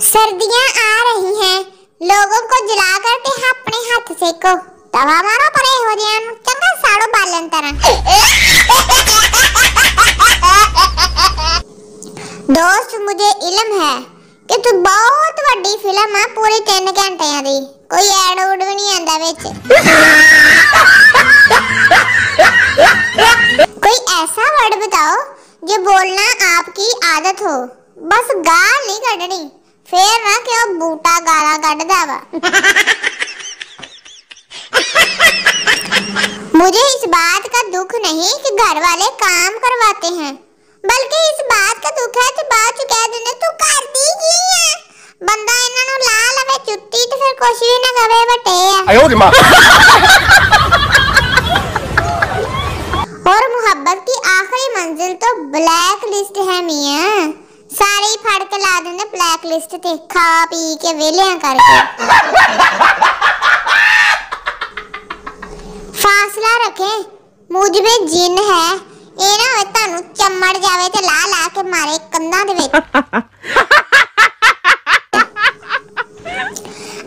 सर्दियां आ रही हैं, लोगों को जला करके अपने हाथ सेको, तवा मारो परे हो जान चंगा साड़ो बालन तरह। दोस्त मुझे इल्म है कि तू बहुत बड़ी फिल्म है, पूरी 3 घंटे दी, कोई एड उड भी नहीं आंदा विच। कोई ऐसा वर्ड बताओ जो बोलना आपकी आदत हो, बस गाल नहीं कढ़नी, फिर ना क्यों बूटा गाला कढ़दा वा। मुझे इस बात का दुख नहीं कि घर वाले काम करवाते हैं, बल्कि इस बात का दुख है कि बाद च कह देने तू करदी की है, बंदा इन्हां नूं ला लवे चुट्टी ते फिर कुछ भी ना कवे बटे आ। और मोहब्बत की आखिरी मंजिल तो ब्लैक लिस्ट है मियां, सारे ही फाड़ के ला देने ब्लैक लिस्ट ते, खा पी के वेलियां करके। फासला रखें, मुझ में जिन है, ये ना होए तानू चम्मड़ जावे ते ला ला के मारे कंधां दे विच।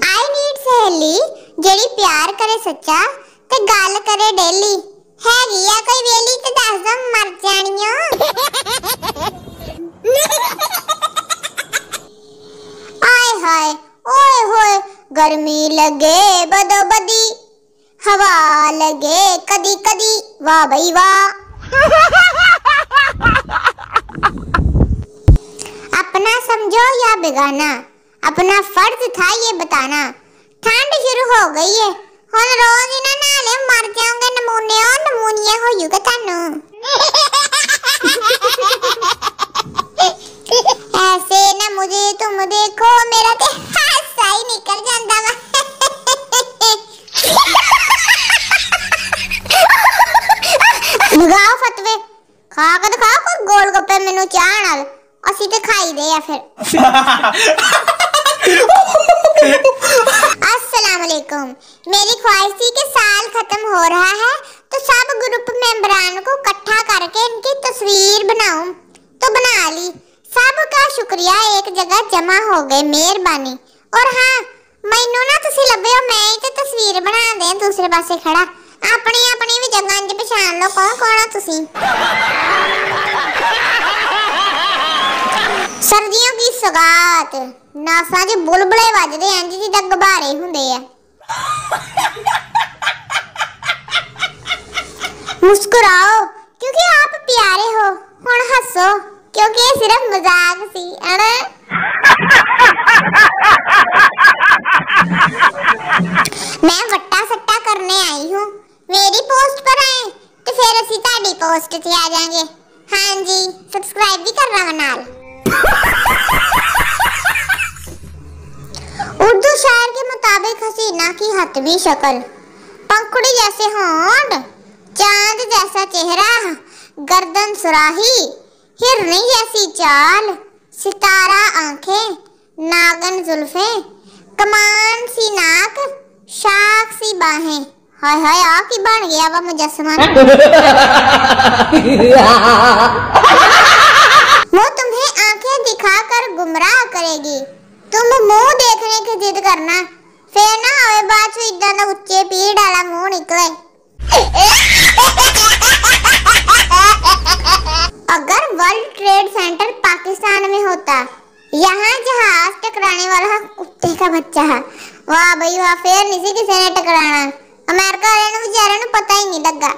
आई नीड सहेली जेड़ी प्यार करे सच्चा ते गल करे डेली, हैगी आ कोई वेली ते दस दम मर जानियो। आय हाय ओए होए, गर्मी लगे बदो बदी, हवा लगे कदी कदी, वाह भाई वाह। अपना समझो या बेगाना, अपना फर्ज था ये बताना, ठंड शुरू हो गई है, हुण रोज ही ना नाले मर जाओगे, नमूने और नमूनिया होयूगा तानू। ऐसे ना मुझे तुम देखो, मेरा ते हासा ही निकल जांदा वा। लगाओ फतवे, खा के दिखाओ कोई गोलगप्पे मेनू चाह नाल, असी ते खाई दे या फिर। अस्सलाम वालेकुम, मेरी ख्वाहिश थी कि साल खत्म हो रहा है तो सब ग्रुप मेंबरान को इकट्ठा करके इनकी तस्वीर बनाऊं, तो बना ली। सबका शुक्रिया, एक जगह जमा हो गए, मेहरबानी। और हाँ, मैनू ना तुसी लभे, मैं ही ते तस्वीर बना दे दूसरे पासे खड़ा, अपनी अपनी भी जगह इंज पहचान लो कौन कौन है तुसी। सर्दियों की सौगात, नासा च बुलबुले वजदे इंज जिद्दां गुब्बारे हुंदे आ। मुस्कुराओ क्योंकि आप प्यारे हो, हुण हसो क्योंकि ये सिर्फ मजाक सी, है ना। मैं वट्टा सट्टा करने आई हूँ, मेरी पोस्ट पर आए तो फिर असी ताड़ी पोस्ट ते आ जाएंगे। हाँ जी, सब्सक्राइब भी करना वा नाल। उर्दू शायर के मुताबिक हसीना की हतमी शक्ल, पंखुड़ी जैसे होंठ, चांद जैसा चेहरा, गर्दन सुराही, हिरनी जैसी चाल, सितारा आंखें, नागन जुल्फें, कमान सी नाक, शाख सी बाहें। हाय हाय आ की बन गया वा मुजस्समा। वो तुम्हें आंखें दिखाकर गुमराह करेगी, तुम मुंह देखने की जिद करना, फिर ना होए बाद च इदां दा उच्चे पीड़ वाला मुंह निकले। अगर वर्ल्ड ट्रेड सेंटर पाकिस्तान में होता, यहाँ जहाज टकराने वाला कुत्ते का बच्चा है, वाह भाई वाह, फिर नहीं किसी ने टकराना, अमेरिका वाले बेचारे पता ही नहीं लगा।